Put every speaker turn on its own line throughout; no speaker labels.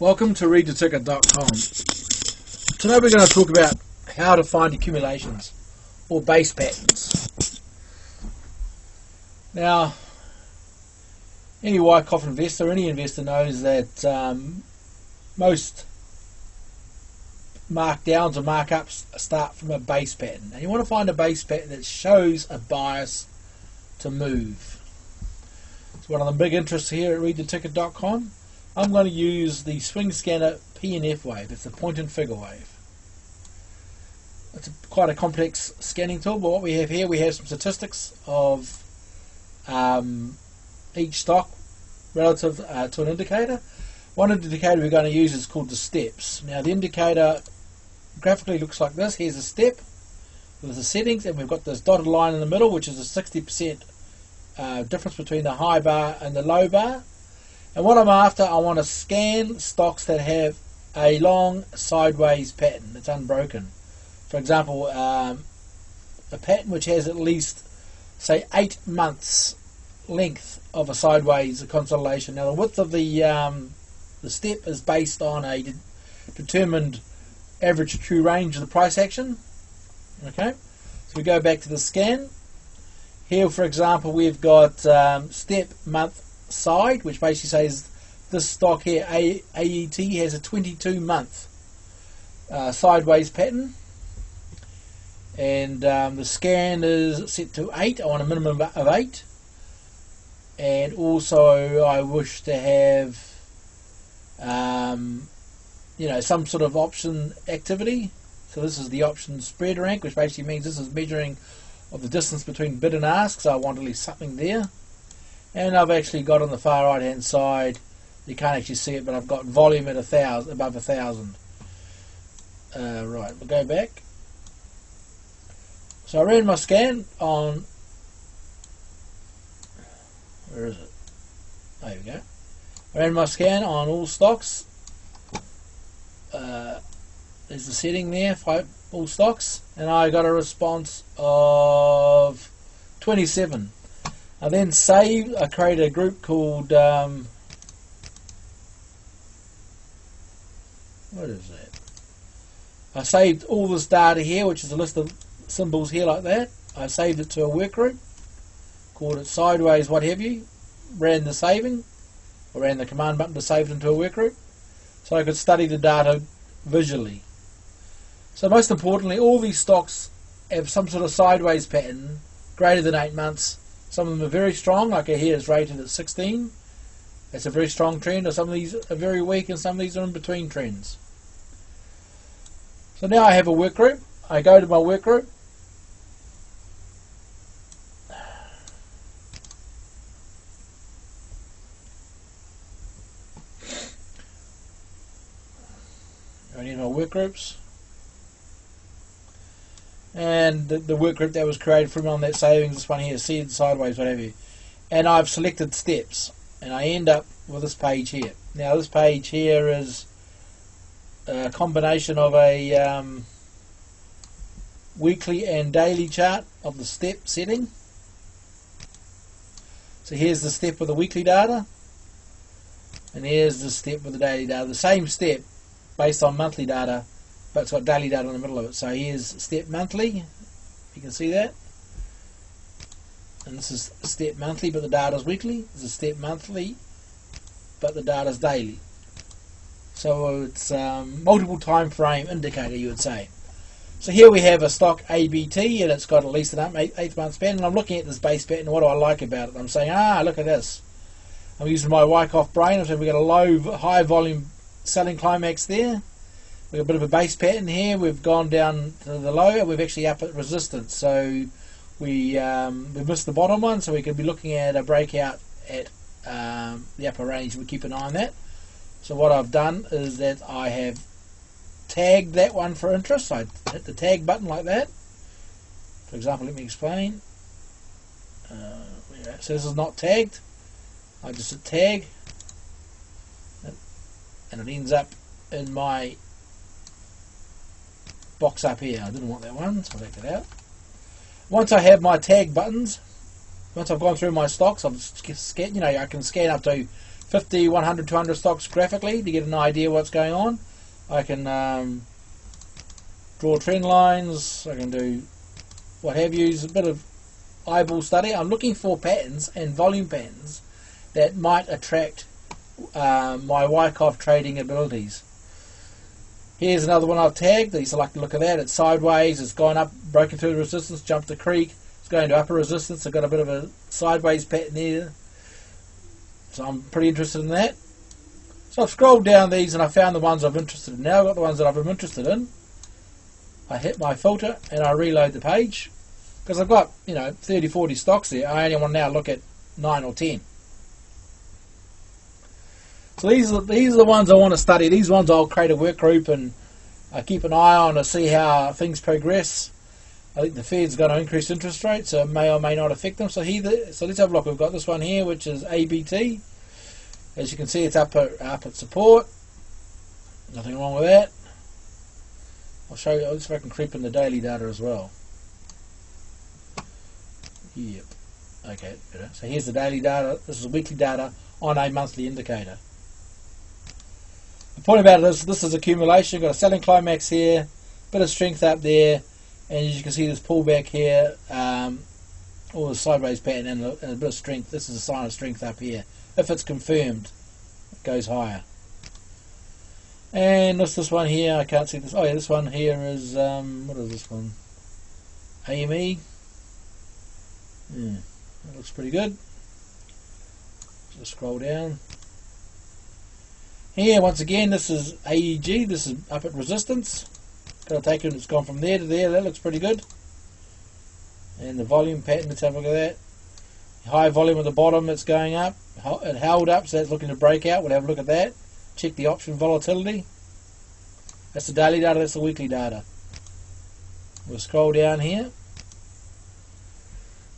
Welcome to readtheticker.com. Today we're going to talk about how to find accumulations or base patterns. Now, any Wyckoff investor, any investor knows that most markdowns or markups start from a base pattern. And you want to find a base pattern that shows a bias to move. It's one of the big interests here at readtheticker.com. I'm going to use the swing scanner P&F wave. It's a point and figure wave. It's quite a complex scanning tool, but what we have here, we have some statistics of each stock relative to an indicator. One indicator we're going to use is called the steps. Now the indicator graphically looks like this. Here's a step with the settings, and we've got this dotted line in the middle, which is a 60% difference between the high bar and the low bar. And what I'm after, I want to scan stocks that have a long sideways pattern that's unbroken. For example, a pattern which has at least, say, 8 months length of a sideways consolidation. Now the width of the step is based on a determined average true range of the price action. Okay, so we go back to the scan. Here, for example, we've got step month side, which basically says this stock here, AET, has a 22-month sideways pattern, and the scan is set to 8. I want a minimum of 8, and also I wish to have some sort of option activity. So this is the option spread rank, which basically means this is measuring of the distance between bid and ask, so I want at least something there. And I've actually got on the far right hand side, you can't actually see it, but I've got volume at 1,000, above 1,000. Right, we'll go back. So I ran my scan on, where is it? There we go. I ran my scan on all stocks. There's the setting there, all stocks, and I got a response of 27. I then saved, I created a group called, what is that? I saved all this data here, which is a list of symbols here like that. I saved it to a work group, called it sideways what have you, ran the saving, or ran the command button to save it into a work group, so I could study the data visually. So most importantly, all these stocks have some sort of sideways pattern greater than 8 months. Some of them are very strong, like here is rated at 16. That's a very strong trend, or some of these are very weak, and some of these are in between trends. So now I have a work group. I go to my work group. I need my work groups. And the work group that was created from on that savings, this one here, seed, sideways, whatever. And I've selected steps, and I end up with this page here. Now this page here is a combination of a weekly and daily chart of the step setting. So here's the step with the weekly data, and here's the step with the daily data. The same step based on monthly data, but it's got daily data in the middle of it. So here's step monthly, you can see that, and this is step monthly but the data is weekly. This is step monthly but the data is daily. So it's multiple time frame indicator, you would say. So here we have a stock ABT, and it's got at least an 8 month span, and I'm looking at this base pattern. What do I like about it? I'm saying, look at this. I'm using my Wyckoff brain. I'm saying we've got a high volume selling climax there. We've got a bit of a base pattern here. We've gone down to the low, and we've actually up at resistance. So we missed the bottom one, so we could be looking at a breakout at the upper range. We keep an eye on that. So what I've done is that I have tagged that one for interest. I hit the tag button like that. For example, let me explain. So this is not tagged. I just hit tag, and it ends up in my box up here. I didn't want that one, so I'll take that out. Once I have my tag buttons, once I've gone through my stocks, I've I can scan up to 50, 100, 200 stocks graphically to get an idea what's going on. I can draw trend lines, I can do what have you, a bit of eyeball study. I'm looking for patterns and volume patterns that might attract my Wyckoff trading abilities. Here's another one I've tagged. I used to like to look at that. It's sideways, it's gone up, broken through the resistance, jumped the creek, it's going to upper resistance. I've got a bit of a sideways pattern there. So I'm pretty interested in that. So I've scrolled down these and I found the ones I'm interested in. Now I've got the ones that I'm interested in. I hit my filter and I reload the page. Because I've got, 30, 40 stocks there. I only want to now look at 9 or 10. So these are the ones I want to study. These ones I'll create a work group and I keep an eye on to see how things progress. I think the Fed's going to increase interest rates, so it may or may not affect them. So let's have a look. We've got this one here, which is ABT. As you can see, it's up at support. Nothing wrong with that. I'll show you. I'll see if I can creep in the daily data as well. Yep. Okay, better. So here's the daily data. This is weekly data on a monthly indicator. The point about it is this is accumulation. You've got a selling climax here, bit of strength up there. And as you can see, this pullback here, all the sideways pattern and a bit of strength. This is a sign of strength up here. If it's confirmed, it goes higher. And this one here, I can't see this. Oh yeah, this one here is, what is this one? AME. That looks pretty good. Just scroll down. Here, once again, this is AEG. This is up at resistance. Got to take it, it's gone from there to there. That looks pretty good. And the volume pattern, let's have a look at that. High volume at the bottom, it's going up. It held up, so that's looking to break out. We'll have a look at that. Check the option volatility. That's the daily data, that's the weekly data. We'll scroll down here.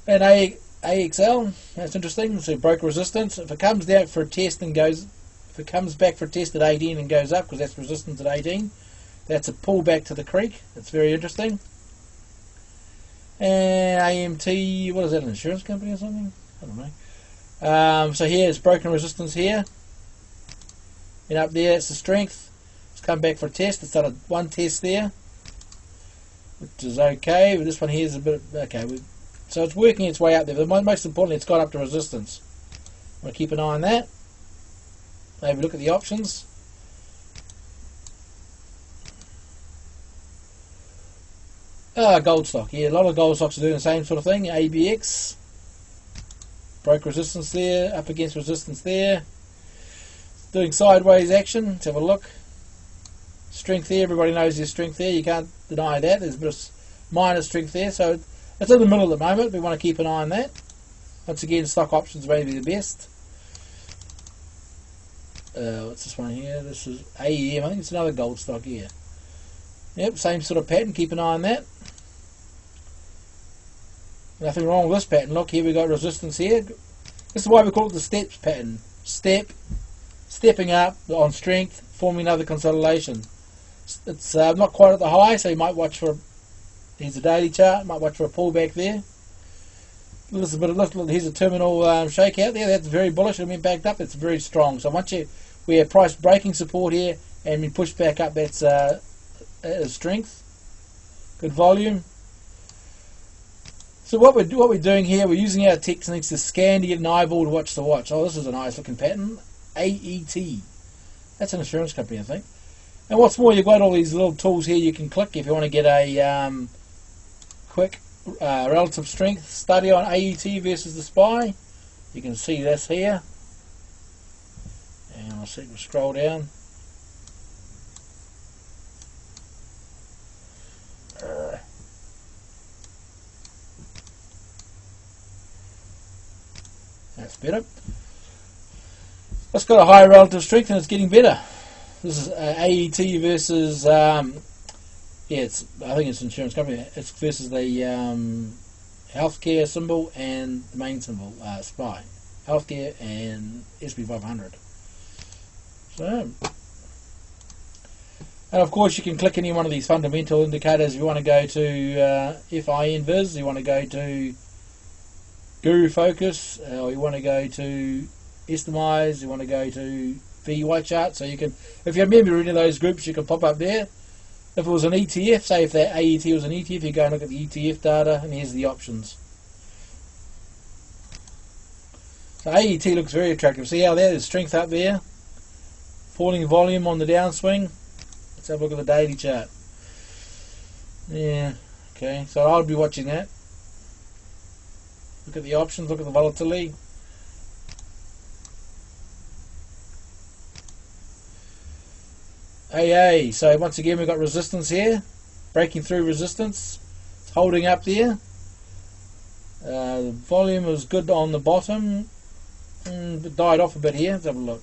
And AXL, that's interesting. So broke resistance. If it comes down for a test and goes, if it comes back for a test at 18 and goes up, because that's resistance at 18, that's a pullback to the creek. That's very interesting. And AMT, what is that, an insurance company or something? I don't know. So here it's broken resistance here. And up there it's the strength. It's come back for a test. It's done one test there, which is okay. But this one here is a bit, okay. So it's working its way up there. But most importantly, it's got up to resistance. I'm going to keep an eye on that. Maybe look at the options. Gold stock. Yeah, a lot of gold stocks are doing the same sort of thing. ABX. Broke resistance there, up against resistance there. Doing sideways action. Let's have a look. Strength there, everybody knows there's strength there. You can't deny that. There's a bit of minor strength there. So it's in the middle at the moment. We want to keep an eye on that. Once again, stock options may be the best. What's this one here? This is AEM. I think it's another gold stock here. Yep, same sort of pattern. Keep an eye on that. Nothing wrong with this pattern. Look, here we got resistance here. This is why we call it the steps pattern. Stepping up on strength, forming another consolidation. It's not quite at the high, so you might watch for. Here's a daily chart. Might watch for a pullback there. Here's a terminal shakeout there. That's very bullish. It went back up. It's very strong. So once we have price breaking support here and we push back up, that's strength. Good volume. So what we're doing here, we're using our techniques to scan to get an eyeball to watch the watch. Oh, this is a nice looking pattern. AET. That's an insurance company, I think. And what's more, you've got all these little tools here you can click if you want to get a quick relative strength study on AET versus the SPY. You can see this here. And we'll scroll down. That's better. It's got a higher relative strength and it's getting better. This is AET versus I think it's an insurance company. It's versus the healthcare symbol and the main symbol, SPY, healthcare and SP 500. So, and of course you can click any one of these fundamental indicators. If you want to go to FINVIZ, you want to go to Guru Focus, or you want to go to Estimize, you want to go to VY chart, so you can, if you're a member of any of those groups, you can pop up there. If it was an ETF, say if that AET was an ETF, you go and look at the ETF data, and here's the options. So AET looks very attractive. See how there's strength up there? Falling volume on the downswing. Let's have a look at the daily chart. Yeah, okay, so I'll be watching that. Look at the options, look at the volatility. AA, so once again we've got resistance here, breaking through resistance, it's holding up there. The volume was good on the bottom, but died off a bit here. Let's have a look.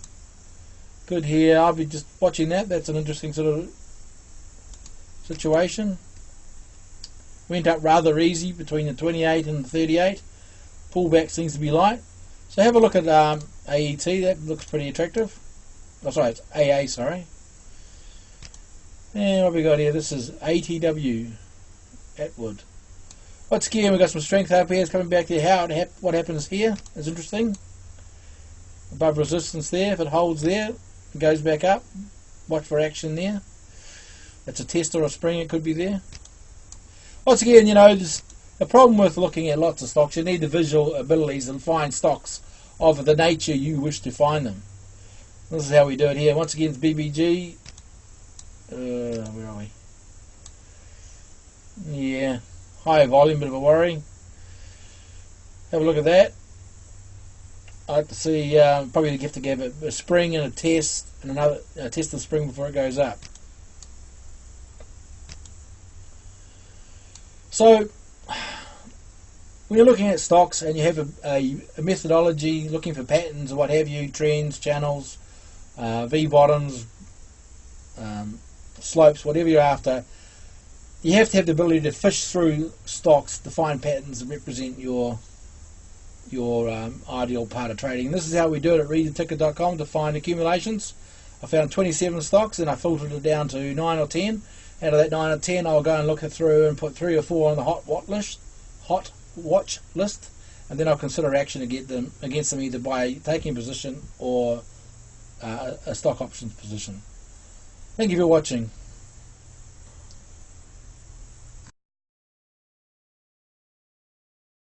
Good here, I'll be just watching that. That's an interesting sort of situation. Went up rather easy between the 28 and the 38. Pullback seems to be light. So have a look at AET, that looks pretty attractive. Oh, sorry, it's AA, sorry. And what we got here, this is ATW, Atwood. Once again, we've got some strength up here. It's coming back there. What happens here is interesting. Above resistance there, if it holds there, it goes back up. Watch for action there. That's a test or a spring, it could be there. Once again, you know, there's a problem with looking at lots of stocks. You need the visual abilities and find stocks of the nature you wish to find them. This is how we do it here. Once again, it's BBG. Where are we? Yeah, higher volume, bit of a worry. Have a look at that. I like to see, probably have to give it a spring and a test, and another test of the spring before it goes up. So, when you're looking at stocks and you have a methodology, looking for patterns or what have you, trends, channels, V bottoms, slopes, whatever you're after, you have to have the ability to fish through stocks to find patterns that represent your ideal part of trading. And this is how we do it at readtheticker.com to find accumulations. I found 27 stocks and I filtered it down to 9 or 10. Out of that 9 or 10, I'll go and look it through and put 3 or 4 on the hot watch list, and then I'll consider action against them either by taking a position or a stock options position. Thank you for watching.